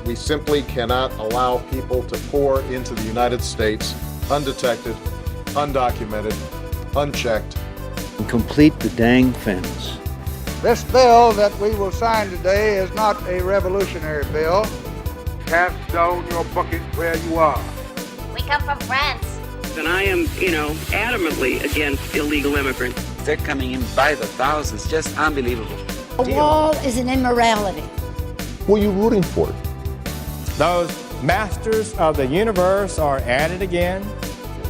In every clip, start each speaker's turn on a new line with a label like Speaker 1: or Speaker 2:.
Speaker 1: We simply cannot allow people to pour into the United States undetected, undocumented, unchecked.
Speaker 2: And complete the dang fence.
Speaker 3: This bill that we will sign today is not a revolutionary bill.
Speaker 4: Cast down your bucket where you are.
Speaker 5: We come from France.
Speaker 6: And I am, adamantly against illegal immigrants.
Speaker 7: They're coming in by the thousands, just unbelievable.
Speaker 5: A wall is an immorality.
Speaker 8: Who are you rooting for?
Speaker 9: Those masters of the universe are at it again.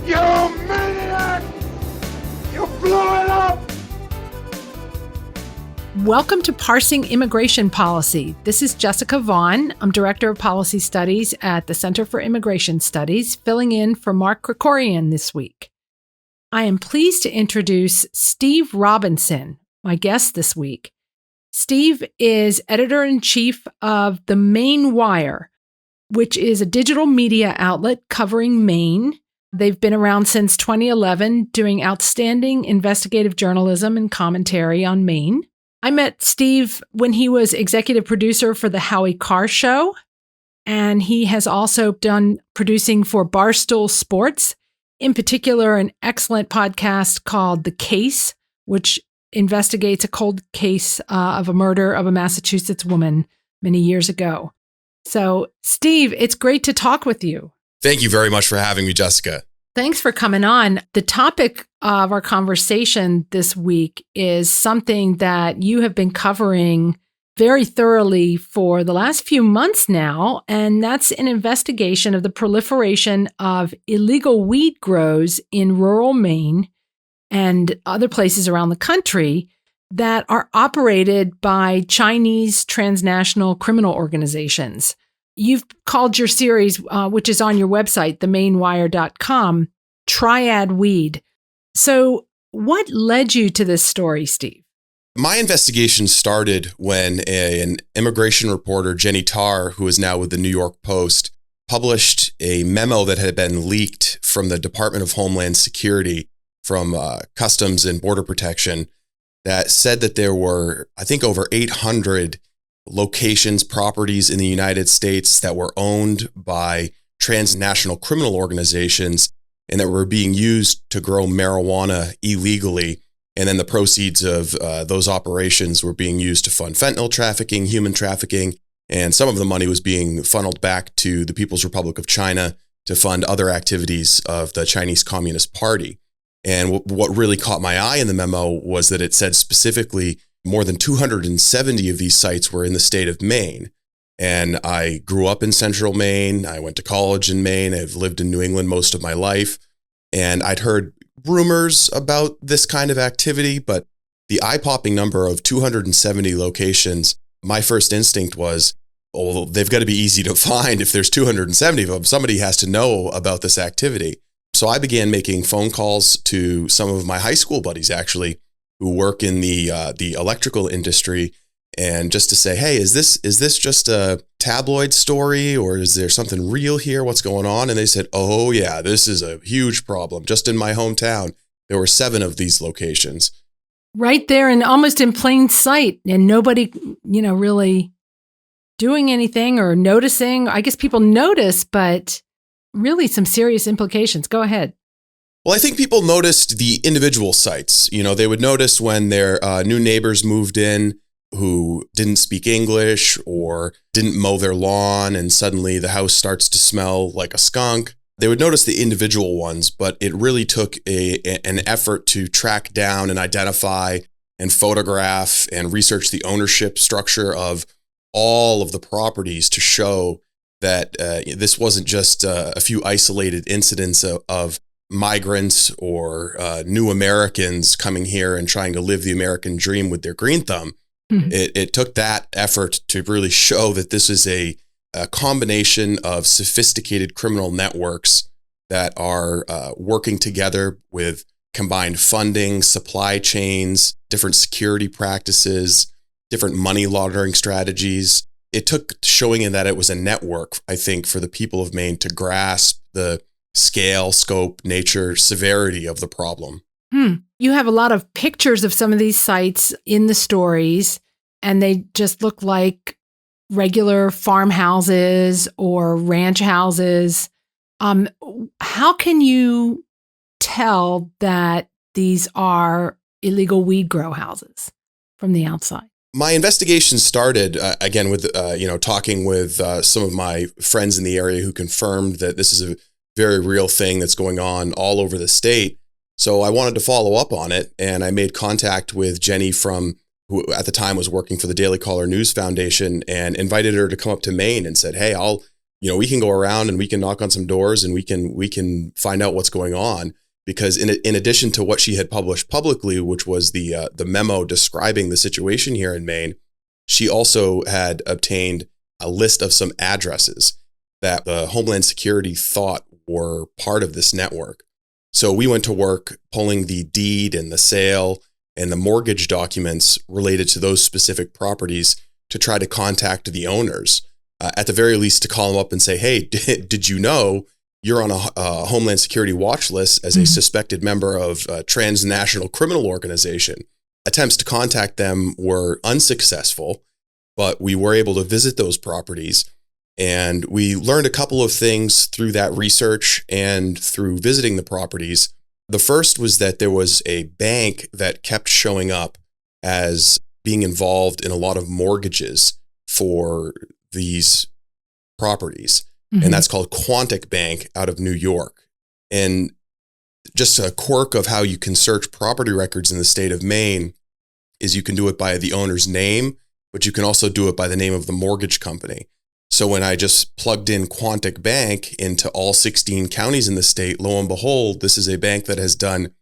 Speaker 4: You maniac! You blew it up!
Speaker 10: Welcome to Parsing Immigration Policy. This is Jessica Vaughan. I'm Director of Policy Studies at the Center for Immigration Studies, filling in for Mark Krikorian this week. I am pleased to introduce Steve Robinson, my guest this week. Steve is editor-in-chief of the Maine Wire, which is a digital media outlet covering Maine. They've been around since 2011, doing outstanding investigative journalism and commentary on Maine. I met Steve when he was executive producer for the Howie Carr Show, and he has also done producing for Barstool Sports, in particular an excellent podcast called The Case, which investigates a cold case of a murder of a Massachusetts woman many years ago. So, Steve, it's great to talk with you.
Speaker 11: Thank you very much for having me, Jessica.
Speaker 10: Thanks for coming on. The topic of our conversation this week is something that you have been covering very thoroughly for the last few months now, and that's an investigation of the proliferation of illegal weed grows in rural Maine and other places around the country that are operated by Chinese transnational criminal organizations. You've called your series, which is on your website, themainewire.com, Triad Weed. So what led you to this story, Steve?
Speaker 11: My investigation started when an immigration reporter, Jenny Tarr, who is now with the New York Post, published a memo that had been leaked from the Department of Homeland Security from Customs and Border Protection that said that there were, I think, over 800 locations, properties in the United States that were owned by transnational criminal organizations and that were being used to grow marijuana illegally. And then the proceeds of those operations were being used to fund fentanyl trafficking, human trafficking, and some of the money was being funneled back to the People's Republic of China to fund other activities of the Chinese Communist Party. And what really caught my eye in the memo was that it said specifically more than 270 of these sites were in the state of Maine. And I grew up in central Maine. I went to college in Maine. I've lived in New England most of my life. And I'd heard rumors about this kind of activity, but the eye-popping number of 270 locations, my first instinct was, oh, well, they've got to be easy to find. If there's 270 of them, somebody has to know about this activity. So I began making phone calls to some of my high school buddies, actually, who work in the electrical industry, and just to say, hey, is this just a tabloid story, or is there something real here? What's going on? And they said, oh yeah, this is a huge problem. Just in my hometown, there were 7 of these locations.
Speaker 10: Right there and almost in plain sight, and nobody, really doing anything or noticing. I guess people notice, but really some serious implications. Go ahead.
Speaker 11: Well, I think people noticed the individual sites. They would notice when their new neighbors moved in who didn't speak English or didn't mow their lawn, and suddenly the house starts to smell like a skunk. They would notice the individual ones, but it really took an effort to track down and identify and photograph and research the ownership structure of all of the properties to show that this wasn't just a few isolated incidents of migrants or new Americans coming here and trying to live the American dream with their green thumb. Mm-hmm. It took that effort to really show that this is a combination of sophisticated criminal networks that are working together with combined funding, supply chains, different security practices, different money laundering strategies. It took showing in that it was a network, I think, for the people of Maine to grasp the scale, scope, nature, severity of the problem.
Speaker 10: You have a lot of pictures of some of these sites in the stories, and they just look like regular farmhouses or ranch houses. How can you tell that these are illegal weed grow houses from the outside?
Speaker 11: My investigation started, again, with, talking with some of my friends in the area who confirmed that this is a very real thing that's going on all over the state. So I wanted to follow up on it, and I made contact with Jenny who at the time was working for the Daily Caller News Foundation, and invited her to come up to Maine and said, hey, we can go around and we can knock on some doors and we can find out what's going on. Because in addition to what she had published publicly, which was the memo describing the situation here in Maine, she also had obtained a list of some addresses that the Homeland Security thought were part of this network. So we went to work pulling the deed and the sale and the mortgage documents related to those specific properties to try to contact the owners, at the very least to call them up and say, hey, did you know you're on a Homeland Security watch list as a suspected member of a transnational criminal organization? Attempts to contact them were unsuccessful, but we were able to visit those properties. And we learned a couple of things through that research and through visiting the properties. The first was that there was a bank that kept showing up as being involved in a lot of mortgages for these properties. And that's called Quantic Bank out of New York. And just a quirk of how you can search property records in the state of Maine is you can do it by the owner's name, but you can also do it by the name of the mortgage company. So when I just plugged in Quantic Bank into all 16 counties in the state, lo and behold, this is a bank that has done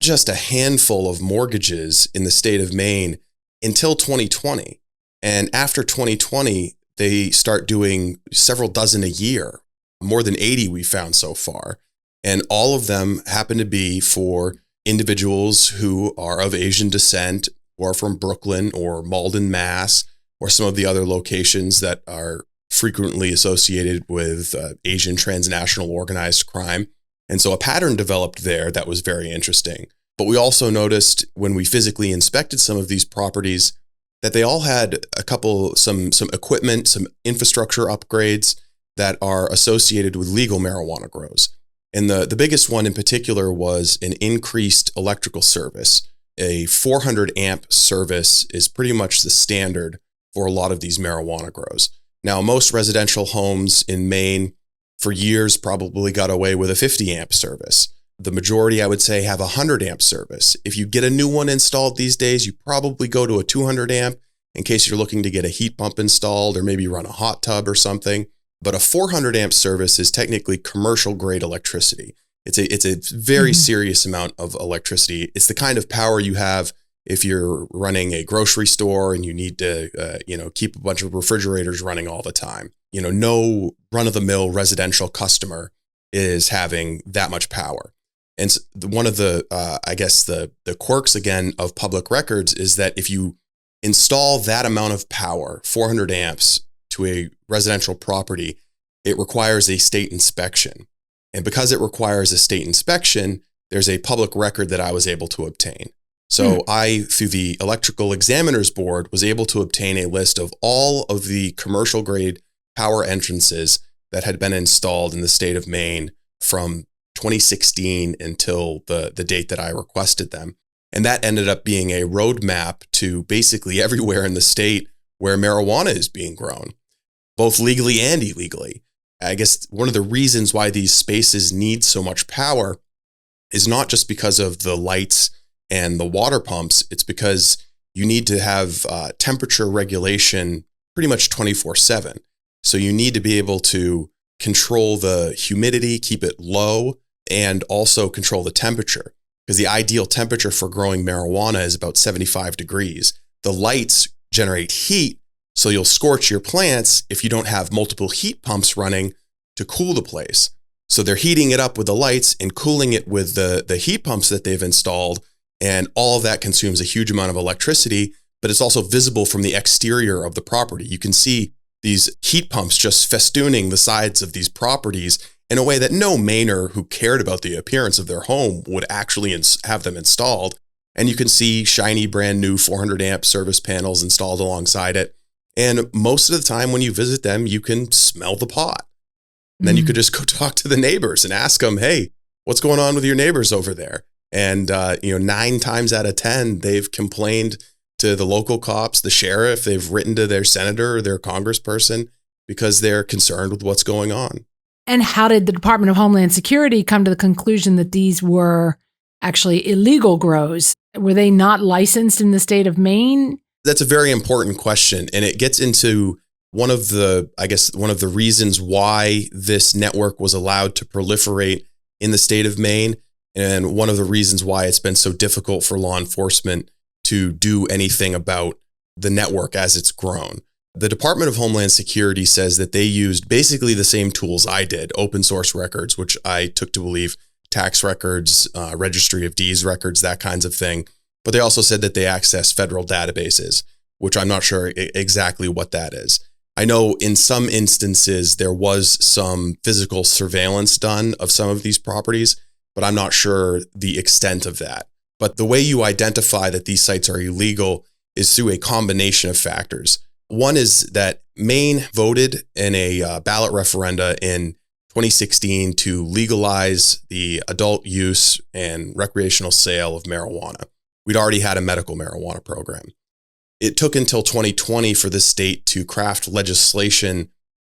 Speaker 11: just a handful of mortgages in the state of Maine until 2020. And after 2020, they start doing several dozen a year, more than 80 we found so far. And all of them happen to be for individuals who are of Asian descent, who are from Brooklyn or Malden, Mass, or some of the other locations that are frequently associated with Asian transnational organized crime. And so a pattern developed there that was very interesting. But we also noticed when we physically inspected some of these properties that they all had some equipment, some infrastructure upgrades that are associated with legal marijuana grows. And the biggest one in particular was an increased electrical service. A 400 amp service is pretty much the standard for a lot of these marijuana grows. Now, most residential homes in Maine for years probably got away with a 50 amp service. The majority, I would say, have a 100 amp service. If you get a new one installed these days, you probably go to a 200 amp in case you're looking to get a heat pump installed or maybe run a hot tub or something. But a 400 amp service is technically commercial grade electricity. It's a very serious amount of electricity. It's the kind of power you have if you're running a grocery store and you need to keep a bunch of refrigerators running all the time. No run-of-the-mill residential customer is having that much power. And so one of the the quirks again of public records is that if you install that amount of power, 400 amps, to a residential property, it requires a state inspection. And because it requires a state inspection, there's a public record that I was able to obtain. So I, through the Electrical Examiners Board, was able to obtain a list of all of the commercial grade power entrances that had been installed in the state of Maine from 2016 until the date that I requested them. And that ended up being a roadmap to basically everywhere in the state where marijuana is being grown, both legally and illegally. I guess one of the reasons why these spaces need so much power is not just because of the lights and the water pumps. It's because you need to have temperature regulation pretty much 24/7. So you need to be able to control the humidity, keep it low, and also control the temperature. Because the ideal temperature for growing marijuana is about 75 degrees. The lights generate heat, so you'll scorch your plants if you don't have multiple heat pumps running to cool the place. So they're heating it up with the lights and cooling it with the heat pumps that they've installed. And all of that consumes a huge amount of electricity, but it's also visible from the exterior of the property. You can see these heat pumps just festooning the sides of these properties in a way that no Mainer who cared about the appearance of their home would actually have them installed. And you can see shiny brand new 400 amp service panels installed alongside it. And most of the time when you visit them, you can smell the pot. And then you could just go talk to the neighbors and ask them, hey, what's going on with your neighbors over there? And, 9 times out of 10, they've complained to the local cops, the sheriff, they've written to their senator or their congressperson because they're concerned with what's going on.
Speaker 10: And how did the Department of Homeland Security come to the conclusion that these were actually illegal grows? Were they not licensed in the state of Maine?
Speaker 11: That's a very important question. And it gets into one of the reasons why this network was allowed to proliferate in the state of Maine. And one of the reasons why it's been so difficult for law enforcement to do anything about the network as it's grown. The Department of Homeland Security says that they used basically the same tools I did, open source records, which I took to believe tax records, registry of deeds records, that kinds of thing. But they also said that they access federal databases, which I'm not sure exactly what that is. I know in some instances there was some physical surveillance done of some of these properties, but I'm not sure the extent of that. But the way you identify that these sites are illegal is through a combination of factors. One is that Maine voted in a ballot referenda in 2016 to legalize the adult use and recreational sale of marijuana. We'd already had a medical marijuana program. It took until 2020 for the state to craft legislation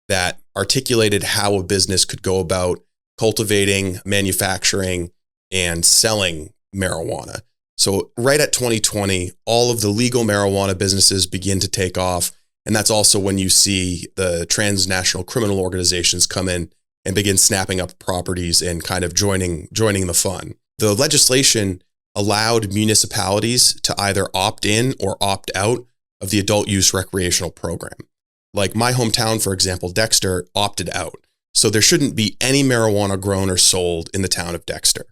Speaker 11: that articulated how a business could go about cultivating, manufacturing, and selling marijuana. So right at 2020, all of the legal marijuana businesses begin to take off. And that's also when you see the transnational criminal organizations come in and begin snapping up properties and kind of joining the fun. The legislation allowed municipalities to either opt in or opt out of the adult use recreational program. Like my hometown, for example, Dexter opted out. So there shouldn't be any marijuana grown or sold in the town of Dexter.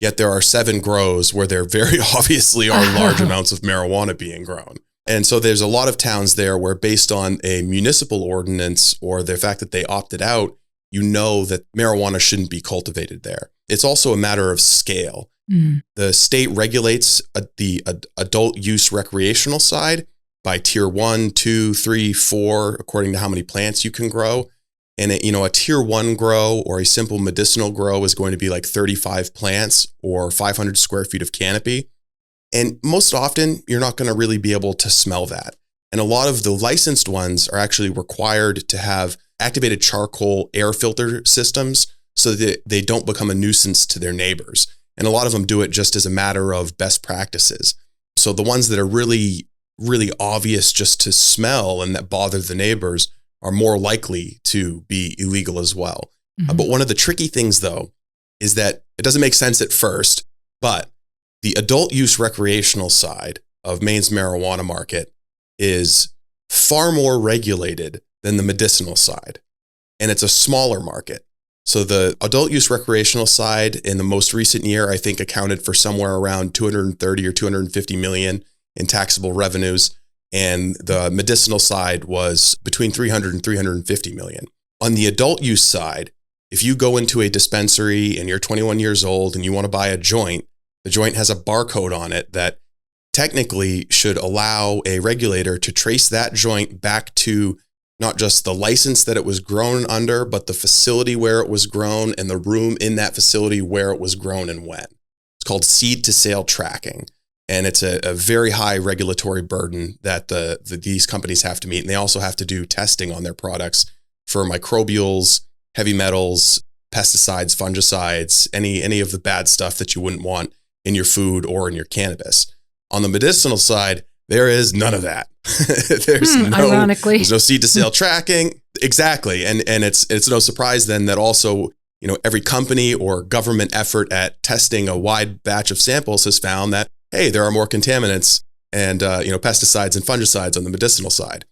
Speaker 11: Yet there are 7 grows where there very obviously are large amounts of marijuana being grown. And so there's a lot of towns there where based on a municipal ordinance or the fact that they opted out, you know that marijuana shouldn't be cultivated there. It's also a matter of scale. The state regulates the adult use recreational side by tier 1, 2, 3, 4, according to how many plants you can grow. And a tier 1 grow or a simple medicinal grow is going to be like 35 plants or 500 square feet of canopy. And most often, you're not going to really be able to smell that. And a lot of the licensed ones are actually required to have activated charcoal air filter systems so that they don't become a nuisance to their neighbors. And a lot of them do it just as a matter of best practices. So the ones that are really, really obvious just to smell and that bother the neighbors are more likely to be illegal as well. But one of the tricky things, though, is that it doesn't make sense at first, but the adult use recreational side of Maine's marijuana market is far more regulated than the medicinal side. And it's a smaller market. So the adult use recreational side in the most recent year, I think accounted for somewhere around 230 or 250 million in taxable revenues. And the medicinal side was between 300 and 350 million. On the adult use side, if you go into a dispensary and you're 21 years old and you want to buy a joint, the joint has a barcode on it that technically should allow a regulator to trace that joint back to not just the license that it was grown under, but the facility where it was grown and the room in that facility where it was grown and when. It's called seed to sale tracking. And it's a very high regulatory burden that these companies have to meet. And they also have to do testing on their products for microbials, heavy metals, pesticides, fungicides, any of the bad stuff that you wouldn't want in your food or in your cannabis. On the medicinal side, there is none of that.
Speaker 10: Ironically,
Speaker 11: there's no seed to sale tracking. Exactly. And it's no surprise then that also, every company or government effort at testing a wide batch of samples has found that, hey, there are more contaminants and pesticides and fungicides on the medicinal side.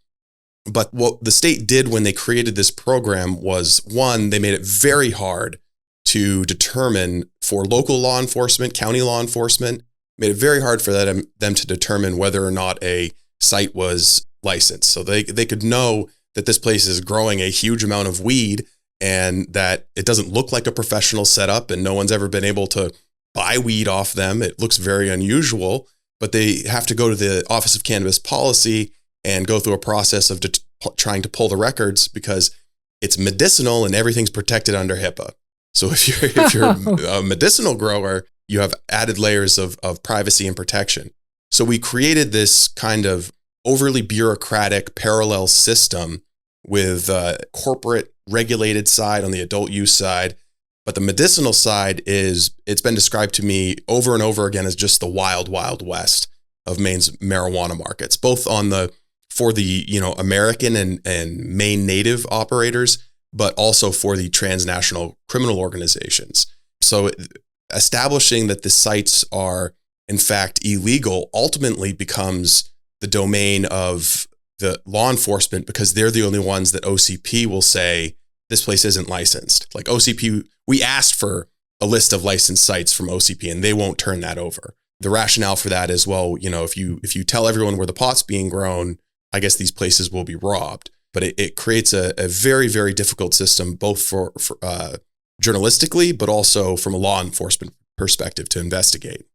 Speaker 11: But what the state did when they created this program was, one, they made it very hard to determine for local law enforcement, county law enforcement, made it very hard for them to determine whether or not a site was licensed. So they could know that this place is growing a huge amount of weed and that it doesn't look like a professional setup and no one's ever been able to buy weed off them. It looks very unusual, but they have to go to the Office of Cannabis Policy and go through a process of trying to pull the records because it's medicinal and everything's protected under HIPAA. So if you're a medicinal grower, you have added layers of privacy and protection. So we created this kind of overly bureaucratic parallel system with corporate regulated side on the adult use side. But the medicinal side it's been described to me over and over again as just the wild, wild west of Maine's marijuana markets, both for the American and Maine native operators, but also for the transnational criminal organizations. So establishing that the sites are in fact illegal ultimately becomes the domain of the law enforcement because they're the only ones that OCP will say this place isn't licensed. Like OCP, we asked for a list of licensed sites from OCP and they won't turn that over. The rationale for that is, well, if you tell everyone where the pot's being grown, I guess these places will be robbed. But it creates a very, very difficult system, both for journalistically, but also from a law enforcement perspective to investigate.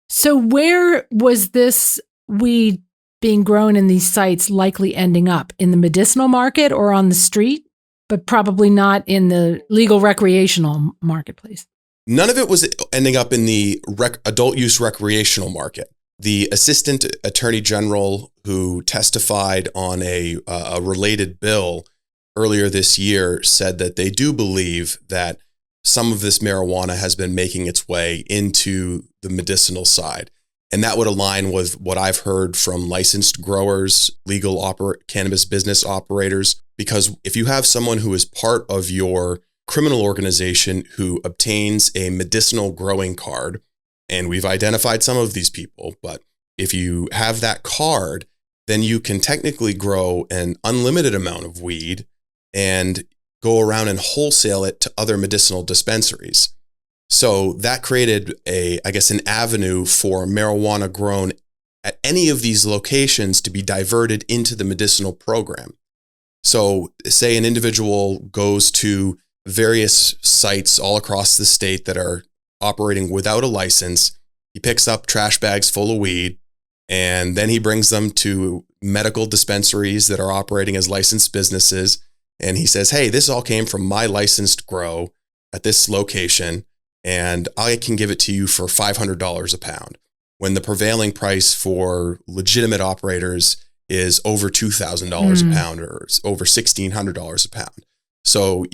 Speaker 10: So where was this weed being grown in these sites likely ending up? In the medicinal market or on the street, but probably not in the legal recreational marketplace?
Speaker 11: None of it was ending up in the adult use recreational market. The Assistant Attorney General who testified on a related bill earlier this year said that they do believe that some of this marijuana has been making its way into the medicinal side. And that would align with what I've heard from licensed growers, legal cannabis business operators, because if you have someone who is part of your criminal organization who obtains a medicinal growing card, and we've identified some of these people, but if you have that card, then you can technically grow an unlimited amount of weed and go around and wholesale it to other medicinal dispensaries. So that created an avenue for marijuana grown at any of these locations to be diverted into the medicinal program. So say an individual goes to various sites all across the state that are operating without a license. He picks up trash bags full of weed, and then he brings them to medical dispensaries that are operating as licensed businesses. And he says, hey, this all came from my licensed grow at this location, and I can give it to you for $500 a pound, when the prevailing price for legitimate operators is over $2,000 a pound or over $1,600 a pound. So,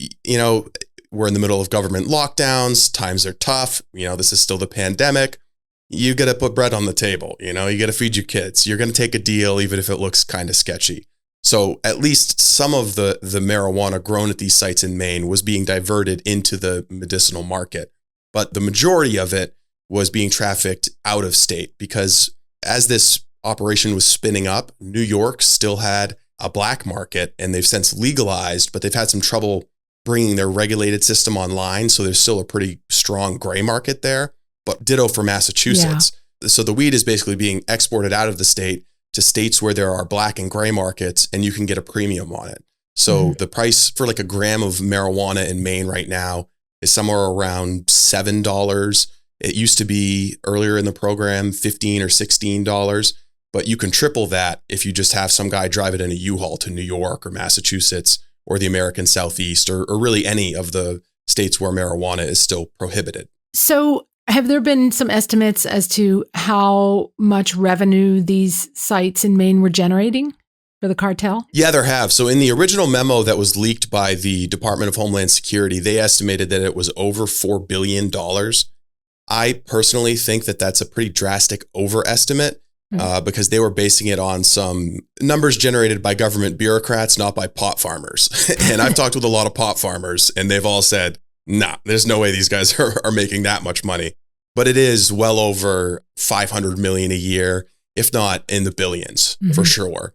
Speaker 11: we're in the middle of government lockdowns. Times are tough. This is still the pandemic. You got to put bread on the table. You got to feed your kids. You're going to take a deal, even if it looks kind of sketchy. So at least some of the marijuana grown at these sites in Maine was being diverted into the medicinal market. But the majority of it was being trafficked out of state because as this operation was spinning up, New York still had a black market, and they've since legalized, but they've had some trouble bringing their regulated system online. So there's still a pretty strong gray market there, but ditto for Massachusetts. Yeah. So the weed is basically being exported out of the state to states where there are black and gray markets, and you can get a premium on it. So the price for like a gram of marijuana in Maine right now is somewhere around $7. It used to be earlier in the program, $15 or $16. But you can triple that if you just have some guy drive it in a U-Haul to New York or Massachusetts or the American Southeast or really any of the states where marijuana is still prohibited.
Speaker 10: So have there been some estimates as to how much revenue these sites in Maine were generating for the cartel?
Speaker 11: Yeah, there have. So in the original memo that was leaked by the Department of Homeland Security, they estimated that it was over $4 billion. I personally think that that's a pretty drastic overestimate. Because they were basing it on some numbers generated by government bureaucrats, not by pot farmers. And I've talked with a lot of pot farmers, and they've all said, nah, there's no way these guys are making that much money. But it is well over $500 million a year, if not in the billions, for sure.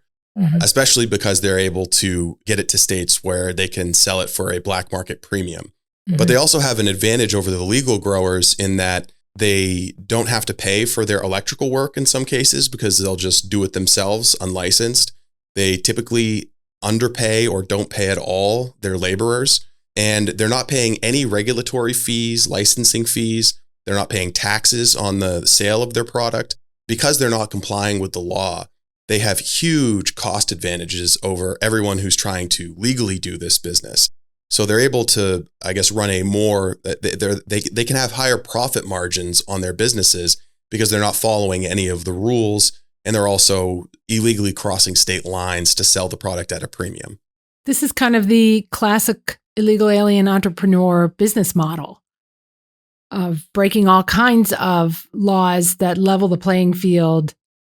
Speaker 11: Especially because they're able to get it to states where they can sell it for a black market premium. But they also have an advantage over the legal growers in that they don't have to pay for their electrical work in some cases because they'll just do it themselves unlicensed. They typically underpay or don't pay at all their laborers, and they're not paying any regulatory fees, licensing fees. They're not paying taxes on the sale of their product because they're not complying with the law. they have huge cost advantages over everyone who's trying to legally do this business. So they're able to, I guess, run a more, they can have higher profit margins on their businesses because they're not following any of the rules, and they're also illegally crossing state lines to sell the product at a premium.
Speaker 10: This is kind of the classic illegal alien entrepreneur business model of breaking all kinds of laws that level the playing field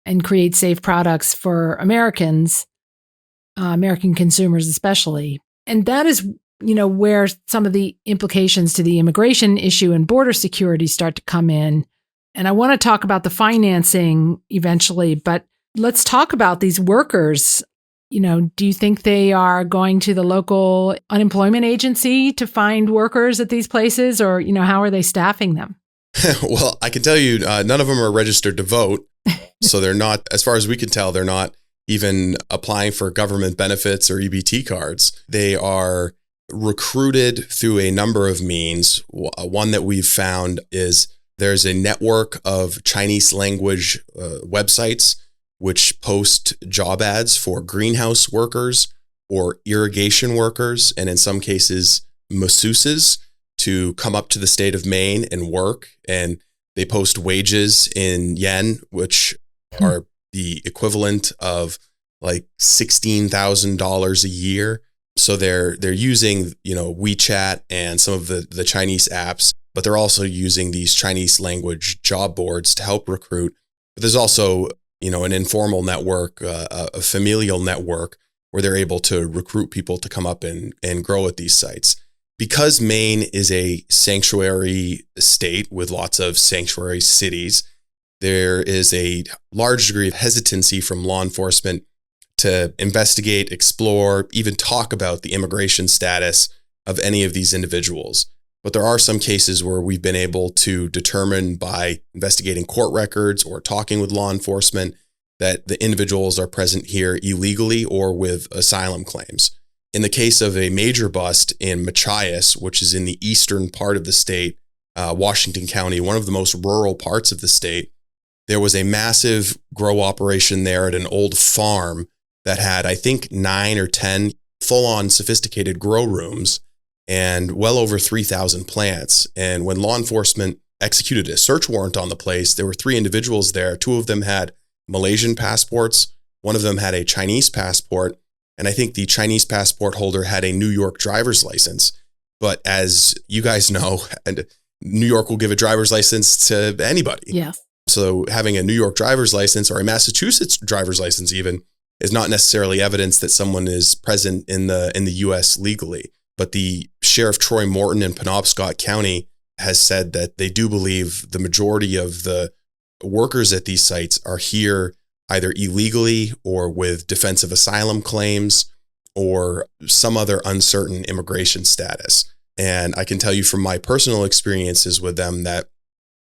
Speaker 10: and create safe products for Americans, American consumers especially. And that is, where some of the implications to the immigration issue and border security start to come in. And I want to talk about the financing eventually, but let's talk about these workers. Do you think they are going to the local unemployment agency to find workers at these places, or, how are they staffing them?
Speaker 11: Well, I can tell you, none of them are registered to vote. So they're not, as far as we can tell, they're not even applying for government benefits or EBT cards. They are recruited through a number of means. One that we've found is there's a network of Chinese language websites which post job ads for greenhouse workers or irrigation workers, and in some cases, masseuses, to come up to the state of Maine and work. And they post wages in yen, which are the equivalent of like $16,000 a year. So they're using, WeChat and some of the Chinese apps, but they're also using these Chinese language job boards to help recruit. But there's also, an informal network, a familial network, where they're able to recruit people to come up and grow at these sites. Because Maine is a sanctuary state with lots of sanctuary cities, there is a large degree of hesitancy from law enforcement to investigate, explore, even talk about the immigration status of any of these individuals. But there are some cases where we've been able to determine by investigating court records or talking with law enforcement that the individuals are present here illegally or with asylum claims. In the case of a major bust in Machias, which is in the eastern part of the state, Washington County, one of the most rural parts of the state, there was a massive grow operation there at an old farm that had, I think, 9 or 10 full-on sophisticated grow rooms and well over 3,000 plants. And when law enforcement executed a search warrant on the place, there were 3 individuals there. 2 of them had Malaysian passports. One of them had a Chinese passport. And I think the Chinese passport holder had a New York driver's license. But as you guys know, and New York will give a driver's license to anybody.
Speaker 10: Yes.
Speaker 11: So having a New York driver's license or a Massachusetts driver's license even is not necessarily evidence that someone is present in the U.S. legally. But the Sheriff Troy Morton in Penobscot County has said that they do believe the majority of the workers at these sites are here either illegally or with defensive asylum claims or some other uncertain immigration status. And I can tell you from my personal experiences with them that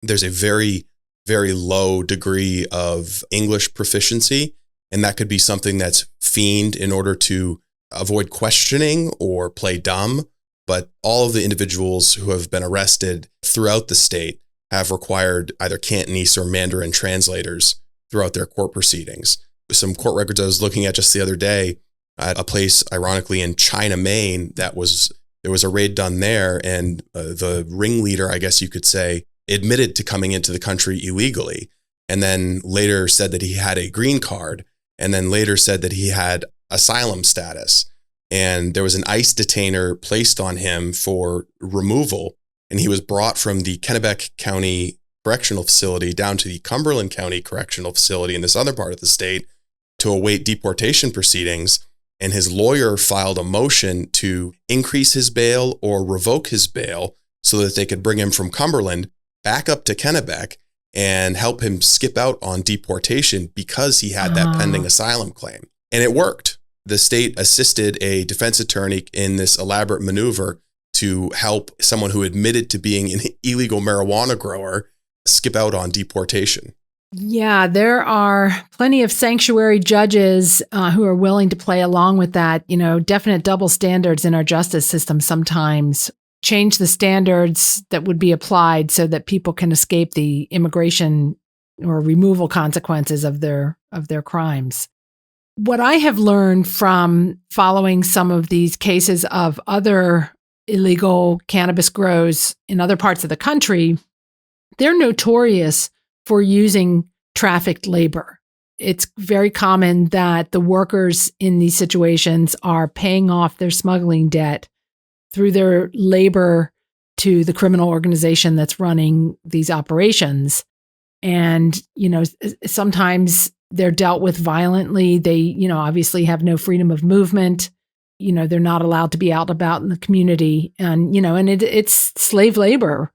Speaker 11: there's a very, very low degree of English proficiency. And that could be something that's feigned in order to avoid questioning or play dumb. But all of the individuals who have been arrested throughout the state have required either Cantonese or Mandarin translators throughout their court proceedings. Some court records I was looking at just the other day at a place, ironically, in China, Maine, there was a raid done there, and the ringleader, I guess you could say, admitted to coming into the country illegally, and then later said that he had a green card, and then later said that he had asylum status. And there was an ICE detainer placed on him for removal, and he was brought from the Kennebec County Correctional Facility down to the Cumberland County Correctional Facility in this other part of the state to await deportation proceedings. And his lawyer filed a motion to increase his bail or revoke his bail so that they could bring him from Cumberland back up to Kennebec and help him skip out on deportation because he had that pending asylum claim. And it worked. The state assisted a defense attorney in this elaborate maneuver to help someone who admitted to being an illegal marijuana grower skip out on deportation.
Speaker 10: Yeah, there are plenty of sanctuary judges who are willing to play along with that. Definite double standards in our justice system sometimes change the standards that would be applied so that people can escape the immigration or removal consequences of their of their crimes. What I have learned from following some of these cases of other illegal cannabis grows in other parts of the country, they're notorious for using trafficked labor. It's very common that the workers in these situations are paying off their smuggling debt through their labor to the criminal organization that's running these operations. And, sometimes they're dealt with violently. They, obviously have no freedom of movement. They're not allowed to be out about in the community. And, it's slave labor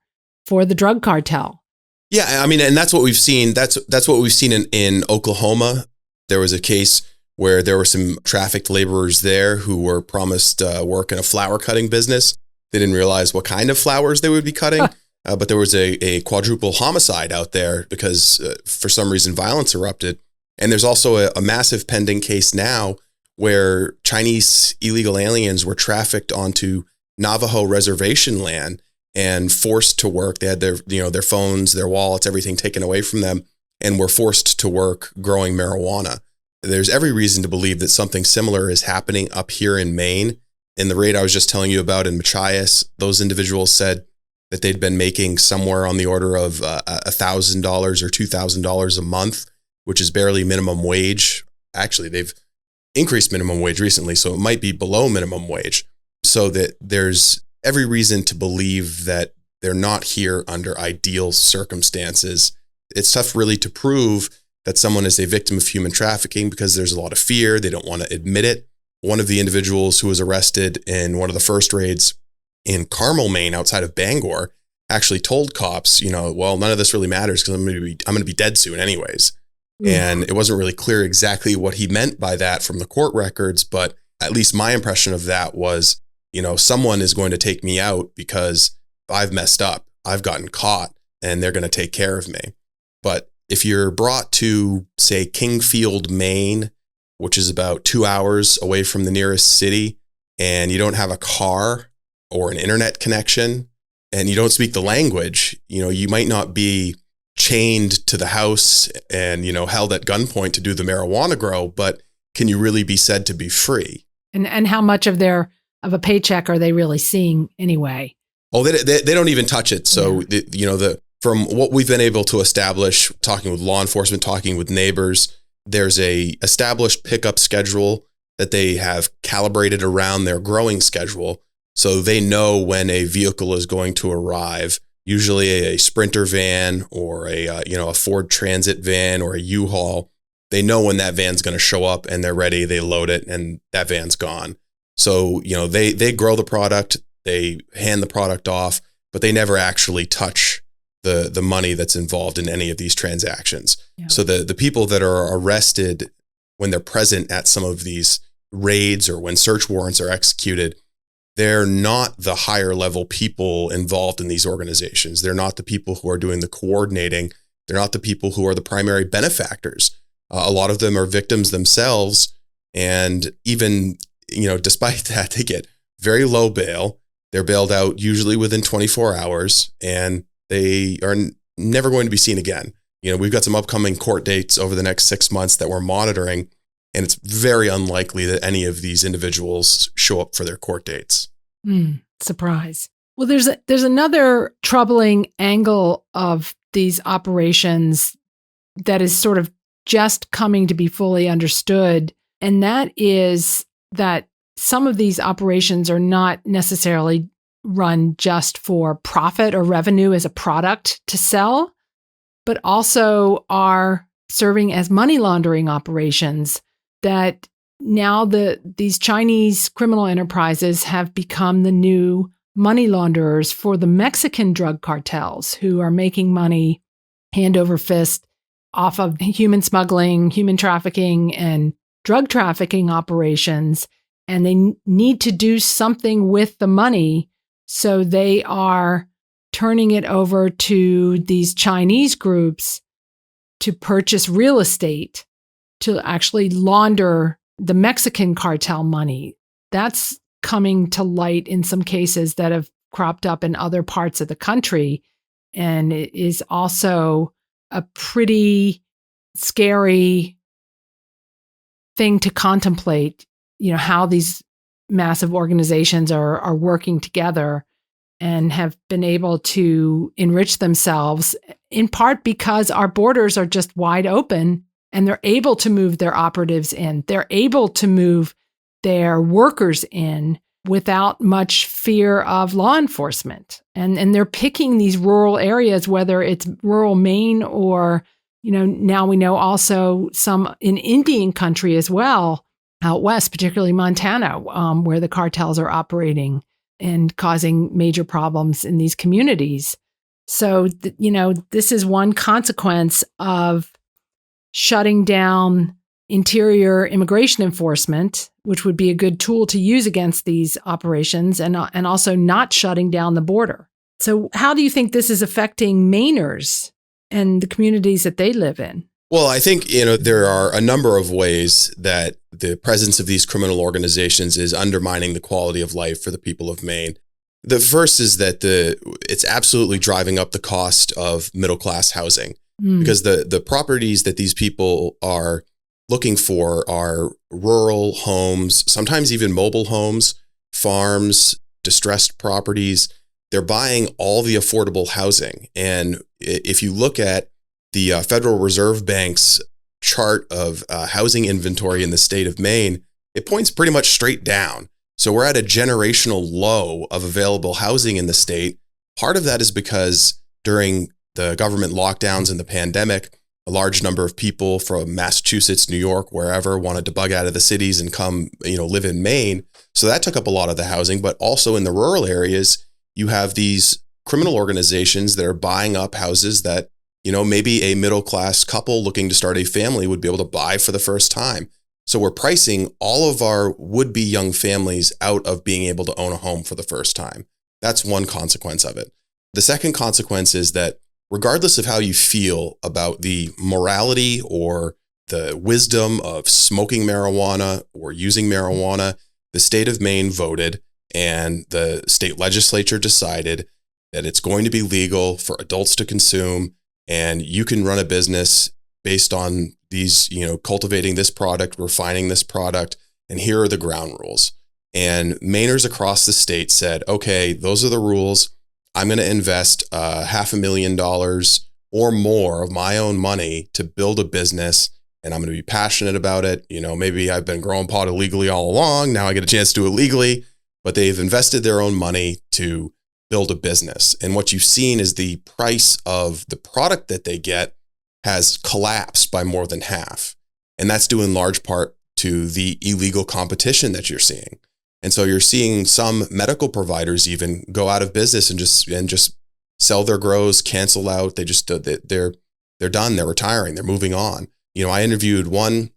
Speaker 10: for the drug cartel.
Speaker 11: Yeah, I mean, and that's what we've seen. That's what we've seen in Oklahoma. There was a case where there were some trafficked laborers there who were promised work in a flower cutting business. They didn't realize what kind of flowers they would be cutting. But there was a quadruple homicide out there because for some reason violence erupted. And there's also a massive pending case now where Chinese illegal aliens were trafficked onto Navajo reservation land and forced to work. They had their phones, their wallets, everything taken away from them, and were forced to work growing marijuana. There's every reason to believe that something similar is happening up here in Maine. In the raid I was just telling you about in Machias, those individuals said that they'd been making somewhere on the order of $1,000 or $2,000 a month, which is barely minimum wage. Actually, they've increased minimum wage recently, so it might be below minimum wage. So that there's every reason to believe that they're not here under ideal circumstances. It's tough really to prove that someone is a victim of human trafficking because there's a lot of fear. They don't want to admit it. One of the individuals who was arrested in one of the first raids in Carmel, Maine, outside of Bangor, actually told cops, well, none of this really matters because I'm going to be dead soon anyways. Mm. And it wasn't really clear exactly what he meant by that from the court records, but at least my impression of that was, someone is going to take me out because I've messed up, I've gotten caught, and they're going to take care of me. But if you're brought to, say, Kingfield, Maine, which is about 2 hours away from the nearest city, and you don't have a car or an internet connection, and you don't speak the language, you might not be chained to the house and, held at gunpoint to do the marijuana grow, but can you really be said to be free?
Speaker 10: And how much of a paycheck are they really seeing anyway?
Speaker 11: Oh, they don't even touch it. So, yeah. From what we've been able to establish, talking with law enforcement, talking with neighbors, there's a established pickup schedule that they have calibrated around their growing schedule. So they know when a vehicle is going to arrive, usually a Sprinter van or a Ford Transit van or a U-Haul. They know when that van's going to show up and they're ready. They load it and that van's gone. So, they grow the product, they hand the product off, but they never actually touch the money that's involved in any of these transactions. Yeah. So the people that are arrested when they're present at some of these raids or when search warrants are executed, they're not the higher level people involved in these organizations. They're not the people who are doing the coordinating. They're not the people who are the primary benefactors. A lot of them are victims themselves. And even, despite that, they get very low bail. They're bailed out usually within 24 hours and they are never going to be seen again. We've got some upcoming court dates over the next 6 months that we're monitoring, and it's very unlikely that any of these individuals show up for their court dates.
Speaker 10: Surprise. Well, there's another troubling angle of these operations that is sort of just coming to be fully understood, and that is that some of these operations are not necessarily run just for profit or revenue as a product to sell, but also are serving as money laundering operations that now these Chinese criminal enterprises have become the new money launderers for the Mexican drug cartels who are making money hand over fist off of human smuggling, human trafficking, and drug trafficking operations. And they need to do something with the money. So they are turning it over to these Chinese groups to purchase real estate to actually launder the Mexican cartel money. That's coming to light in some cases that have cropped up in other parts of the country. And it is also a pretty scary thing to contemplate, how these massive organizations are working together and have been able to enrich themselves, in part because our borders are just wide open and they're able to move their operatives in. They're able to move their workers in without much fear of law enforcement. And they're picking these rural areas, whether it's rural Maine or, now we know also some in Indian country as well, out west, particularly Montana, where the cartels are operating and causing major problems in these communities. So, this is one consequence of shutting down interior immigration enforcement, which would be a good tool to use against these operations, and also not shutting down the border. So how do you think this is affecting Mainers and the communities that they live in?
Speaker 11: Well, I think, there are a number of ways that the presence of these criminal organizations is undermining the quality of life for the people of Maine. The first is that it's absolutely driving up the cost of middle-class housing because the properties that these people are looking for are rural homes, sometimes even mobile homes, farms, distressed properties. They're buying all the affordable housing. And if you look at the Federal Reserve Bank's chart of housing inventory in the state of Maine, it points pretty much straight down. So we're at a generational low of available housing in the state. Part of that is because during the government lockdowns and the pandemic, a large number of people from Massachusetts, New York, wherever wanted to bug out of the cities and come, live in Maine. So that took up a lot of the housing. But also in the rural areas, you have these criminal organizations that are buying up houses that, maybe a middle-class couple looking to start a family would be able to buy for the first time. So we're pricing all of our would-be young families out of being able to own a home for the first time. That's one consequence of it. The second consequence is that regardless of how you feel about the morality or the wisdom of smoking marijuana or using marijuana, the state of Maine voted and the state legislature decided that it's going to be legal for adults to consume, and you can run a business based on these, cultivating this product, refining this product, and here are the ground rules. And Mainers across the state said, okay, those are the rules. I'm going to invest $500,000 or more of my own money to build a business, and I'm going to be passionate about it. Maybe I've been growing pot illegally all along. Now I get a chance to do it legally, but they've invested their own money to build a business. And what you've seen is the price of the product that they get has collapsed by more than half. And that's due in large part to the illegal competition that you're seeing. And so you're seeing some medical providers even go out of business and just sell their grows, cancel out. They're done. They're retiring. They're moving on. I interviewed one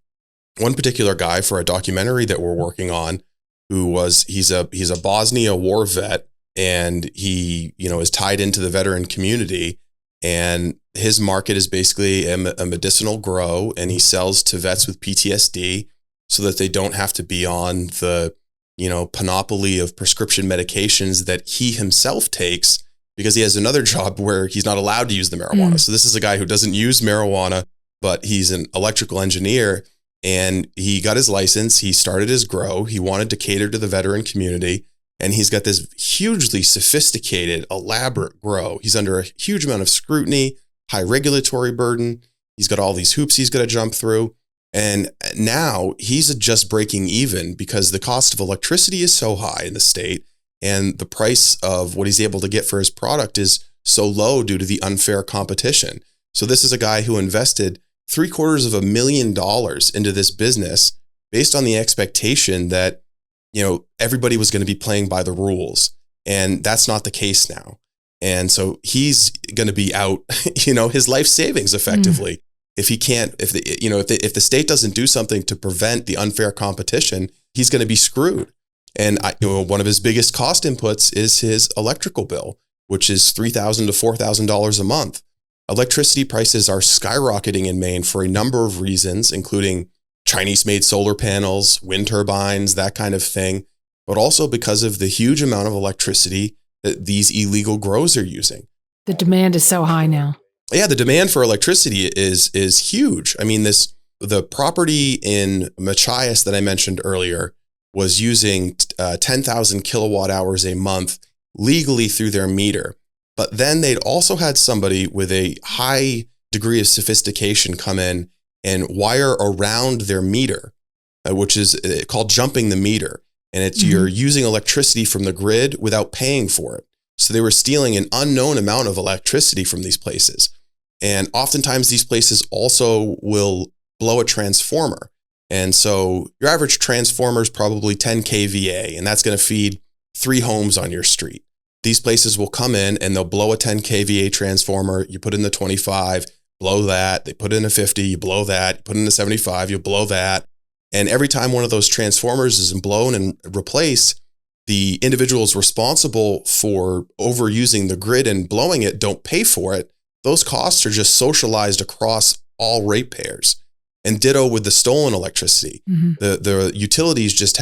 Speaker 11: particular guy for a documentary that we're working on, he's a Bosnia war vet, and he is tied into the veteran community. And his market is basically a medicinal grow, and he sells to vets with PTSD so that they don't have to be on the panoply of prescription medications that he himself takes because he has another job where he's not allowed to use the marijuana. So this is a guy who doesn't use marijuana, but he's an electrical engineer, and he got his license. He started his grow. He wanted to cater to the veteran community, and he's got this hugely sophisticated, elaborate grow. He's under a huge amount of scrutiny, high regulatory burden. He's got all these hoops he's got to jump through. And now he's just breaking even because the cost of electricity is so high in the state, and the price of what he's able to get for his product is so low due to the unfair competition. So this is a guy who invested $750,000 into this business based on the expectation that, everybody was going to be playing by the rules. And that's not the case now. And so he's going to be out, his life savings effectively. If he can't, if the state doesn't do something to prevent the unfair competition, he's going to be screwed. And one of his biggest cost inputs is his electrical bill, which is $3,000 to $4,000 a month. Electricity prices are skyrocketing in Maine for a number of reasons, including Chinese-made solar panels, wind turbines, that kind of thing, but also because of the huge amount of electricity that these illegal grows are using. The
Speaker 10: demand is so high now.
Speaker 11: Yeah, the demand for electricity is huge. I mean, this the property in Machias that I mentioned earlier was using 10,000 kilowatt hours a month legally through their meter. But then they'd also had somebody with a high degree of sophistication come in and wire around their meter, which is called jumping the meter. And it's you're using electricity from the grid without paying for it. So they were stealing an unknown amount of electricity from these places. And oftentimes these places also will blow a transformer. And so your average transformer is probably 10 kVA, and that's going to feed 3 homes on your street. These places will come in and they'll blow a 10 kVA transformer. You put in the 25, blow that. They put in a 50, you blow that. You put in a 75, you blow that. And every time one of those transformers is blown and replaced, the individuals responsible for overusing the grid and blowing it don't pay for it. Those costs are just socialized across all ratepayers. And ditto with the stolen electricity. The utilities just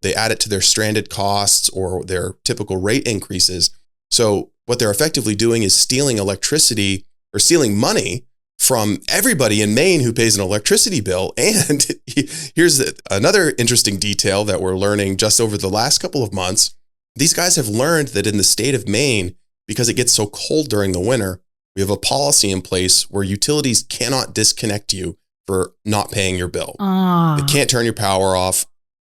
Speaker 11: they add it to their stranded costs or their typical rate increases. So what they're effectively doing is stealing electricity or stealing money from everybody in Maine who pays an electricity bill. And here's another interesting detail that we're learning just over the last couple of months. These guys have learned that in the state of Maine, because it gets so cold during the winter, we have a policy in place where utilities cannot disconnect you for not paying your bill. They can't turn your power off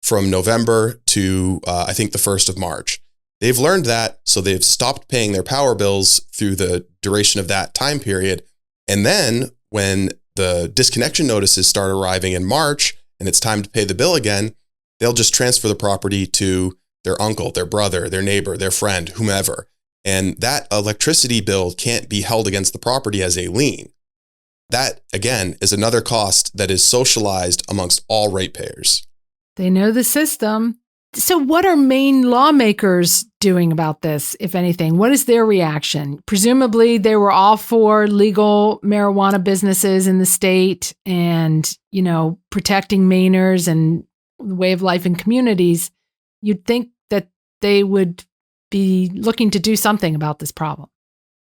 Speaker 11: from November to, I think, the 1st of March. They've learned that, so they've stopped paying their power bills through the duration of that time period. And then when the disconnection notices start arriving in March and it's time to pay the bill again, they'll just transfer the property to their uncle, their brother, their neighbor, their friend, whomever. And that electricity bill can't be held against the property as a lien. That, again, is another cost that is socialized amongst all ratepayers.
Speaker 10: They know the system. So what are Maine lawmakers doing about this, if anything? What is their reaction? Presumably they were all for legal marijuana businesses in the state and, protecting Mainers and the way of life in communities. You'd think that they would be looking to do something about this problem.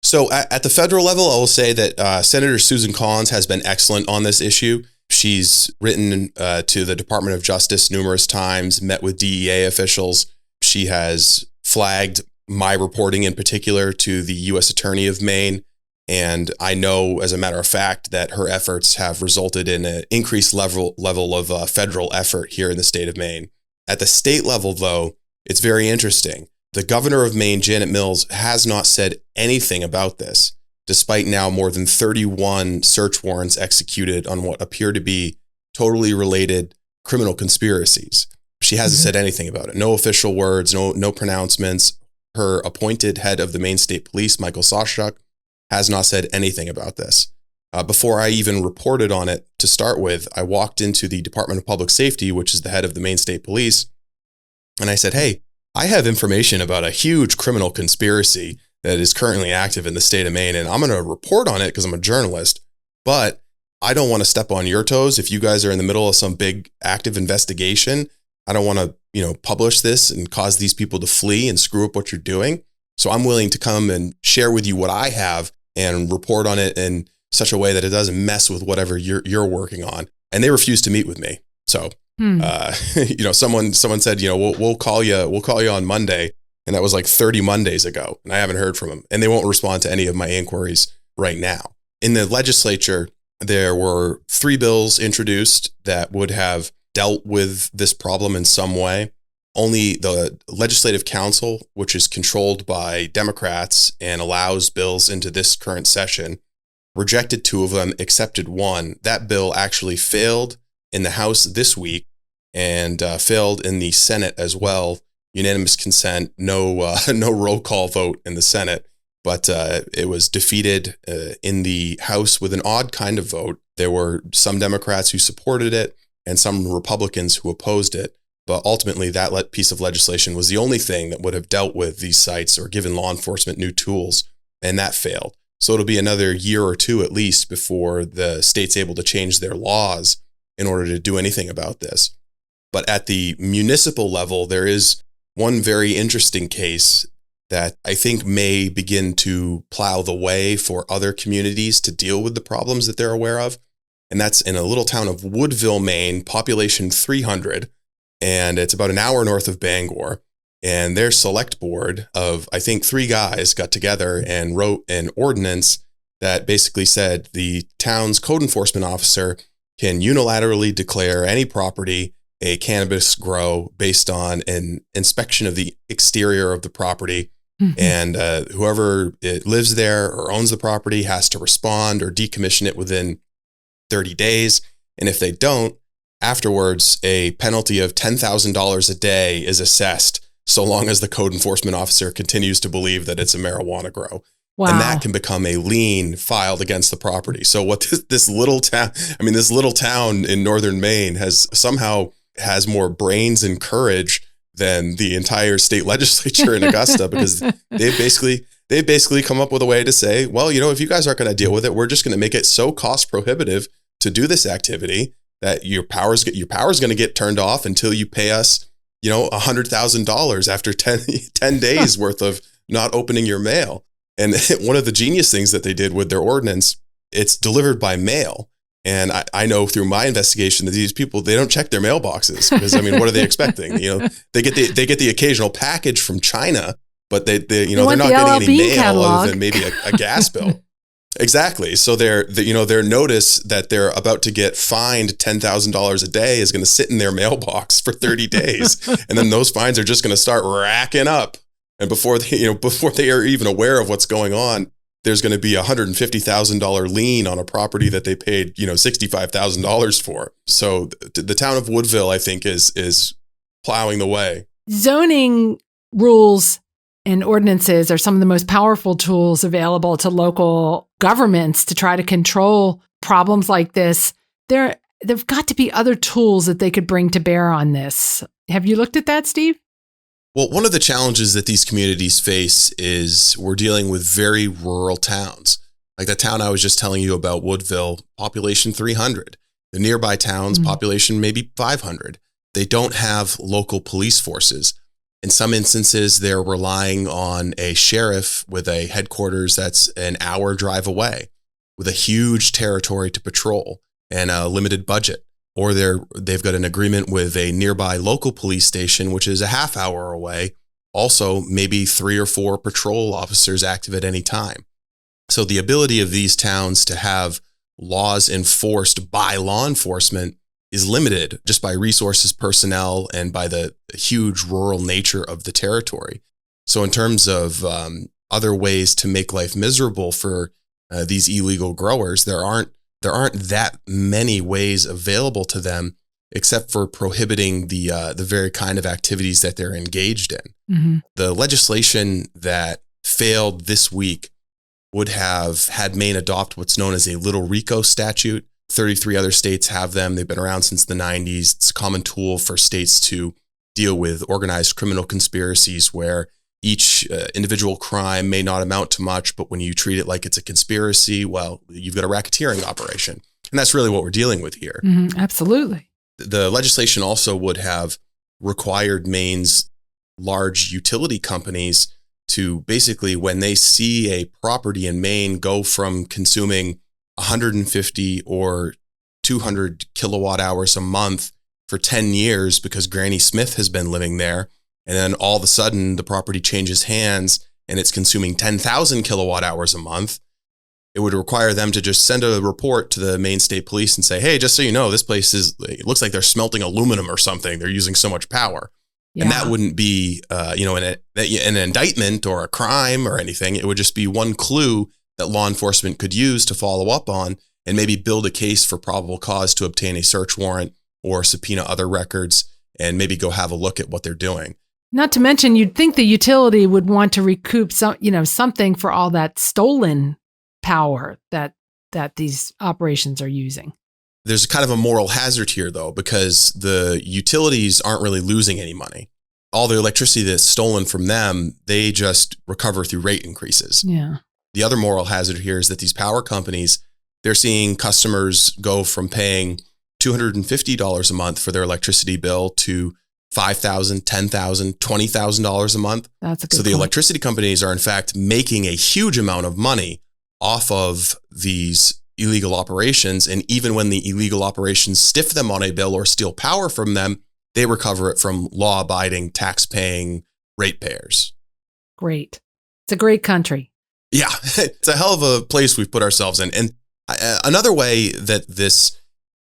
Speaker 11: So at the federal level, I will say that Senator Susan Collins has been excellent on this issue. She's written to the Department of Justice numerous times, met with DEA officials. She has flagged my reporting in particular to the U.S. Attorney of Maine. And I know, as a matter of fact, that her efforts have resulted in an increased level of federal effort here in the state of Maine. At the state level, though, it's very interesting. The governor of Maine, Janet Mills, has not said anything about this, despite now more than 31 search warrants executed on what appear to be totally related criminal conspiracies. She hasn't said anything about it. No official words, no pronouncements. Her appointed head of the Maine State Police, Michael Sawchuk, has not said anything about this. Before I even reported on it to start with, I walked into the Department of Public Safety, which is the head of the Maine State Police, and I said, hey, I have information about a huge criminal conspiracy that is currently active in the state of Maine, and I'm going to report on it because I'm a journalist, but I don't want to step on your toes. If you guys are in the middle of some big active investigation, I don't want to, publish this and cause these people to flee and screw up what you're doing. So I'm willing to come and share with you what I have and report on it in such a way that it doesn't mess with whatever you're working on. And they refused to meet with me. So someone said, we'll call you on Monday. And that was like 30 Mondays ago. And I haven't heard from them. And they won't respond to any of my inquiries right now. In the legislature, there were 3 bills introduced that would have dealt with this problem in some way. Only the Legislative Council, which is controlled by Democrats and allows bills into this current session, rejected 2 of them, accepted 1. That bill actually failed in the House this week and failed in the Senate as well. Unanimous consent, no roll call vote in the Senate, but it was defeated in the House with an odd kind of vote. There were some Democrats who supported it and some Republicans who opposed it, but ultimately that piece of legislation was the only thing that would have dealt with these sites or given law enforcement new tools, and that failed. So it'll be another year or 2 at least before the state's able to change their laws in order to do anything about this. But at the municipal level, there is one very interesting case that I think may begin to plow the way for other communities to deal with the problems that they're aware of. And that's in a little town of Woodville, Maine, population 300. And it's about an hour north of Bangor. And their select board of, I think, 3 guys got together and wrote an ordinance that basically said the town's code enforcement officer can unilaterally declare any property a cannabis grow based on an inspection of the exterior of the property. And whoever lives there or owns the property has to respond or decommission it within 30 days. And if they don't, afterwards, a penalty of $10,000 a day is assessed so long as the code enforcement officer continues to believe that it's a marijuana grow. Wow. And that can become a lien filed against the property. So what this little town in northern Maine has more brains and courage than the entire state legislature in Augusta, because they've basically come up with a way to say, well, if you guys aren't going to deal with it, we're just going to make it so cost prohibitive to do this activity that your power's going to get turned off until you pay us, $100,000 after 10 days worth of not opening your mail. And one of the genius things that they did with their ordinance, it's delivered by mail. And I know through my investigation that these people, they don't check their mailboxes because, what are they expecting? They get the occasional package from China, but they're not getting any mail catalog. Other than maybe a gas bill. Exactly. So their notice that they're about to get fined $10,000 a day is going to sit in their mailbox for 30 days. And then those fines are just going to start racking up. And before they are even aware of what's going on, there's going to be a $150,000 lien on a property that they paid, $65,000 for. So the town of Woodville, I think, is plowing the way. Zoning
Speaker 10: rules and ordinances are some of the most powerful tools available to local governments to try to control problems like this. There've got to be other tools that they could bring to bear on this. Have you looked at that, Steve?
Speaker 11: Well, one of the challenges that these communities face is we're dealing with very rural towns. Like that town I was just telling you about, Woodville, population 300. The nearby towns, population maybe 500. They don't have local police forces. In some instances, they're relying on a sheriff with a headquarters that's an hour drive away, with a huge territory to patrol and a limited budget. Or they've got an agreement with a nearby local police station, which is a half hour away. Also, maybe 3 or 4 patrol officers active at any time. So the ability of these towns to have laws enforced by law enforcement is limited just by resources, personnel, and by the huge rural nature of the territory. So in terms of other ways to make life miserable for these illegal growers, there aren't that many ways available to them, except for prohibiting the very kind of activities that they're engaged in. The legislation that failed this week would have had Maine adopt what's known as a Little Rico statute. 33 other states have them. They've been around since the 90s. It's a common tool for states to deal with organized criminal conspiracies where each individual crime may not amount to much, but when you treat it like it's a conspiracy, well, you've got a racketeering operation. And that's really what we're dealing with here.
Speaker 10: Absolutely.
Speaker 11: The legislation also would have required Maine's large utility companies to basically, when they see a property in Maine go from consuming 150 or 200 kilowatt hours a month for 10 years because Granny Smith has been living there, and then all of a sudden the property changes hands and it's consuming 10,000 kilowatt hours a month, it would require them to just send a report to the Maine State Police and say, hey, just so you know, this place it looks like they're smelting aluminum or something. They're using so much power. Yeah. And that wouldn't be, an indictment or a crime or anything. It would just be one clue that law enforcement could use to follow up on and maybe build a case for probable cause to obtain a search warrant or subpoena other records and maybe go have a look at what they're doing.
Speaker 10: Not to mention, you'd think the utility would want to recoup something for all that stolen power that these operations are using.
Speaker 11: There's kind of a moral hazard here, though, because the utilities aren't really losing any money. All the electricity that's stolen from them, they just recover through rate increases.
Speaker 10: Yeah.
Speaker 11: The other moral hazard here is that these power companies, they're seeing customers go from paying $250 a month for their electricity bill to $5,000, $10,000, $20,000 a month.
Speaker 10: That's a good
Speaker 11: So the
Speaker 10: point.
Speaker 11: electricity companies are in fact making a huge amount of money off of these, illegal operations. And even when the illegal operations stiff them on a bill or steal power from them, they recover it from law-abiding, tax-paying ratepayers.
Speaker 10: Great. It's a great country.
Speaker 11: Yeah, it's a hell of a place we've put ourselves in. And another way that this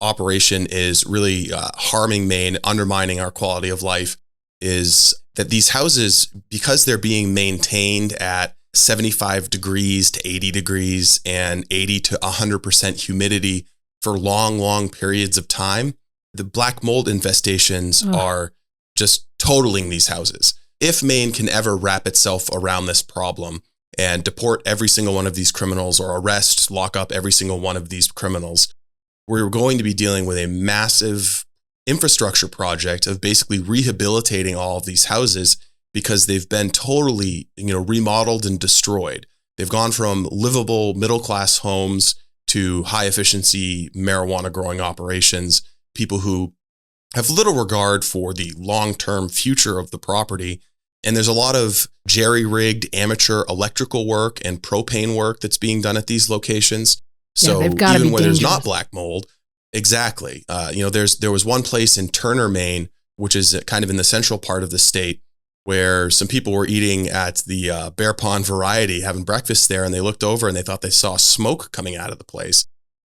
Speaker 11: operation is really harming Maine, undermining our quality of life, is that these houses, because they're being maintained at 75 degrees to 80 degrees and 80 to 100% humidity for long, long periods of time, the black mold infestations are just totaling these houses. If Maine can ever wrap itself around this problem and deport every single one of these criminals or arrest, lock up every single one of these criminals, we're going to be dealing with a massive infrastructure project of basically rehabilitating all of these houses because they've been totally, remodeled and destroyed. They've gone from livable middle-class homes to high-efficiency marijuana growing operations, people who have little regard for the long-term future of the property. And there's a lot of jerry-rigged amateur electrical work and propane work that's being done at these locations. So even when there's not black mold, exactly. There was one place in Turner, Maine, which is kind of in the central part of the state, where some people were eating at the Bear Pond Variety, having breakfast there, and they looked over and they thought they saw smoke coming out of the place.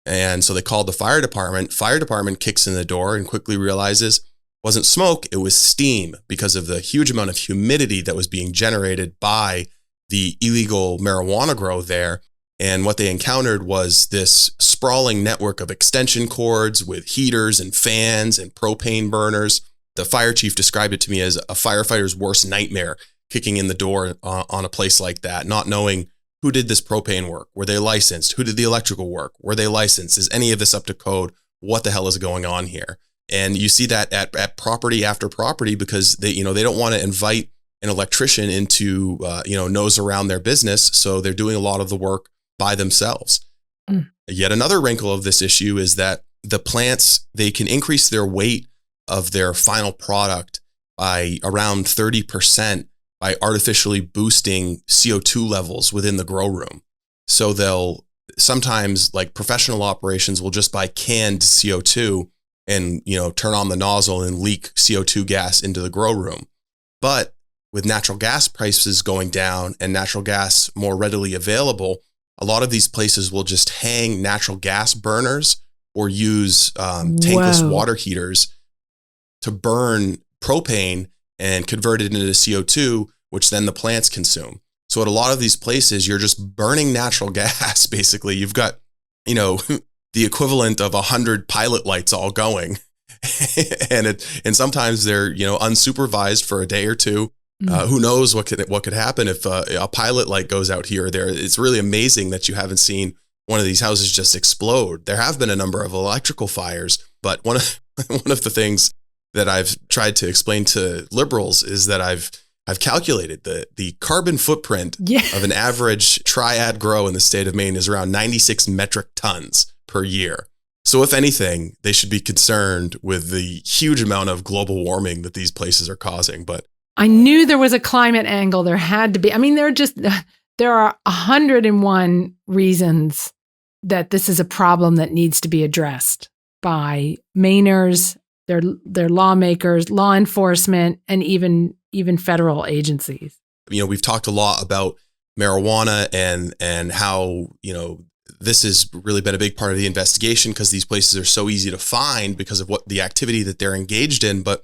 Speaker 11: And so they called the fire department. Fire department kicks in the door and quickly realizes it wasn't smoke, it was steam because of the huge amount of humidity that was being generated by the illegal marijuana grow there. And what they encountered was this sprawling network of extension cords with heaters and fans and propane burners. The fire chief described it to me as a firefighter's worst nightmare, kicking in the door on a place like that, not knowing who did this propane work. Were they licensed? Who did the electrical work? Were they licensed? Is any of this up to code? What the hell is going on here? And you see that at property after property because they don't want to invite an electrician into, nose around their business. So they're doing a lot of the work by themselves. Yet another wrinkle of this issue is that the plants, they can increase their weight of their final product by around 30% by artificially boosting CO2 levels within the grow room. So they'll sometimes, like professional operations, will just buy canned CO2 and, turn on the nozzle and leak CO2 gas into the grow room. But with natural gas prices going down and natural gas more readily available, a lot of these places will just hang natural gas burners or use tankless water heaters to burn propane and convert it into CO2, which then the plants consume. So at a lot of these places, you're just burning natural gas. Basically, you've got, the equivalent of 100 pilot lights all going. and sometimes they're, unsupervised for a day or two. Who knows what could happen if a pilot light goes out here or there. It's really amazing that you haven't seen one of these houses just explode. There have been a number of electrical fires, but one of the things that I've tried to explain to liberals is that I've calculated the carbon footprint of an average triad grow in the state of Maine is around 96 metric tons per year. So if anything, they should be concerned with the huge amount of global warming that these places are causing. But
Speaker 10: I knew there was a climate angle. There had to be. I mean, there are 101 reasons that this is a problem that needs to be addressed by Mainers, their lawmakers, law enforcement, and even federal agencies.
Speaker 11: We've talked a lot about marijuana and how, this has really been a big part of the investigation because these places are so easy to find because of what the activity that they're engaged in. But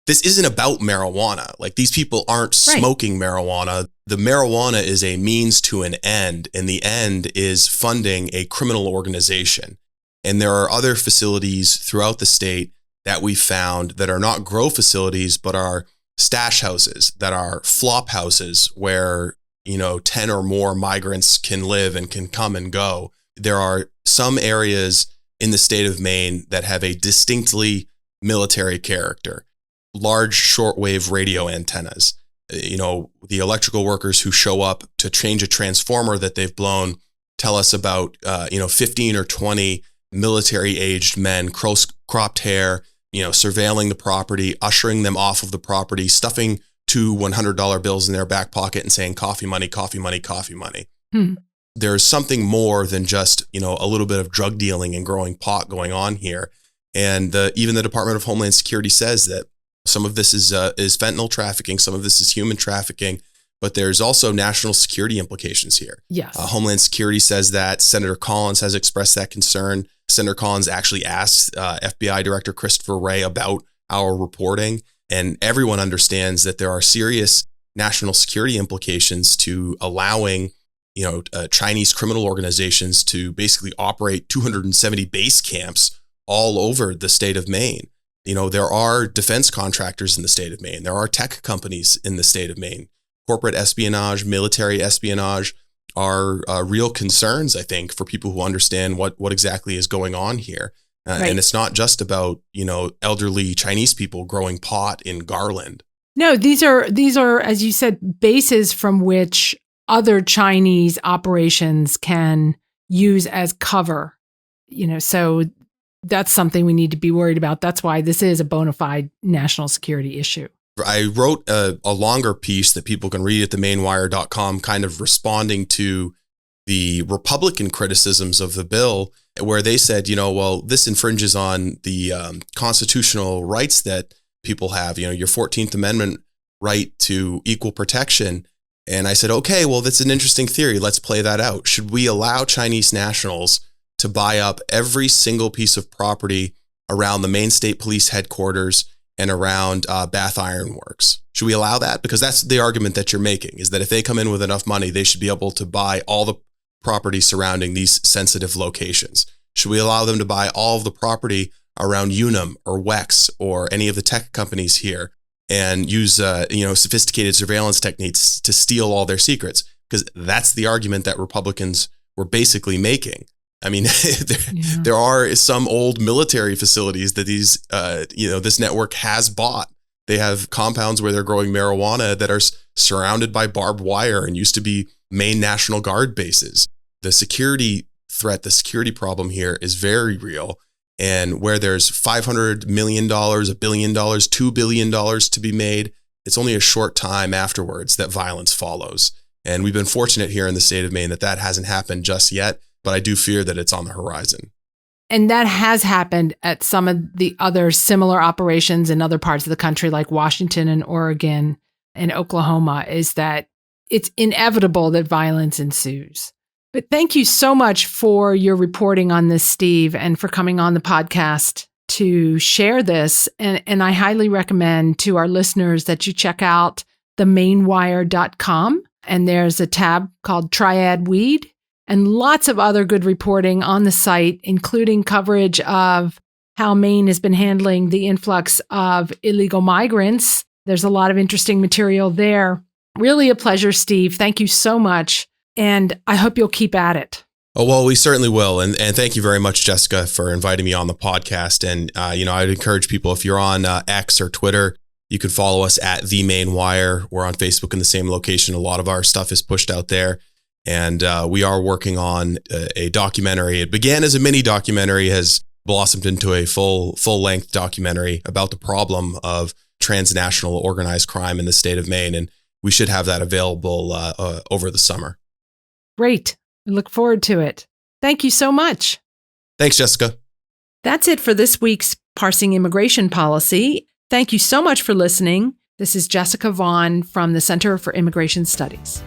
Speaker 11: this isn't about marijuana. Like, these people aren't smoking marijuana. The marijuana is a means to an end, and the end is funding a criminal organization. And there are other facilities throughout the state that we found that are not grow facilities, but are stash houses, that are flop houses where, 10 or more migrants can live and can come and go. There are some areas in the state of Maine that have a distinctly military character. Large shortwave radio antennas. The electrical workers who show up to change a transformer that they've blown tell us about, 15 or 20 military-aged men, cropped hair, surveilling the property, ushering them off of the property, stuffing $2 $100 bills in their back pocket and saying, coffee money, coffee money, coffee money. there's something more than just, a little bit of drug dealing and growing pot going on here. And even the Department of Homeland Security says that some of this is fentanyl trafficking, some of this is human trafficking, but there's also national security implications here.
Speaker 10: Yes.
Speaker 11: Homeland Security says that. Senator Collins has expressed that concern. Senator Collins actually asked FBI Director Christopher Wray about our reporting, and everyone understands that there are serious national security implications to allowing Chinese criminal organizations to basically operate 270 base camps all over the state of Maine. There are defense contractors in the state of Maine. There are tech companies in the state of Maine. Corporate espionage, military espionage are real concerns, I think, for people who understand what exactly is going on here. Right. And it's not just about, elderly Chinese people growing pot in Garland.
Speaker 10: No, these are, as you said, bases from which other Chinese operations can use as cover. So that's something we need to be worried about. That's why this is a bona fide national security issue.
Speaker 11: I wrote a longer piece that people can read at themainewire.com, kind of responding to the Republican criticisms of the bill, where they said, this infringes on the constitutional rights that people have, your 14th Amendment right to equal protection. And I said, okay, well, that's an interesting theory. Let's play that out. Should we allow Chinese nationals to buy up every single piece of property around the Maine State Police headquarters and around Bath Iron Works? Should we allow that? Because that's the argument that you're making, is that if they come in with enough money, they should be able to buy all the property surrounding these sensitive locations. Should we allow them to buy all of the property around Unum or Wex or any of the tech companies here and use sophisticated surveillance techniques to steal all their secrets? Because that's the argument that Republicans were basically making. I mean, there are some old military facilities that this network has bought. They have compounds where they're growing marijuana that are surrounded by barbed wire and used to be Maine National Guard bases. The security threat, the security problem here is very real. And where there's $500 million, $1 billion, $2 billion to be made, it's only a short time afterwards that violence follows. And we've been fortunate here in the state of Maine that hasn't happened just yet, but I do fear that it's on the horizon.
Speaker 10: And that has happened at some of the other similar operations in other parts of the country, like Washington and Oregon and Oklahoma, is that it's inevitable that violence ensues. But thank you so much for your reporting on this, Steve, and for coming on the podcast to share this. And I highly recommend to our listeners that you check out themainewire.com. And there's a tab called Triad Weed and lots of other good reporting on the site, including coverage of how Maine has been handling the influx of illegal migrants. There's a lot of interesting material there. Really a pleasure, Steve. Thank you so much. And I hope you'll keep at it.
Speaker 11: Oh, well, we certainly will. And thank you very much, Jessica, for inviting me on the podcast. And, I'd encourage people, if you're on X or Twitter, you can follow us at The Maine Wire. We're on Facebook in the same location. A lot of our stuff is pushed out there. And we are working on a documentary. It began as a mini documentary, has blossomed into a full-length documentary about the problem of transnational organized crime in the state of Maine. And we should have that available over the summer.
Speaker 10: Great. I look forward to it. Thank you so much.
Speaker 11: Thanks, Jessica.
Speaker 10: That's it for this week's Parsing Immigration Policy. Thank you so much for listening. This is Jessica Vaughan from the Center for Immigration Studies.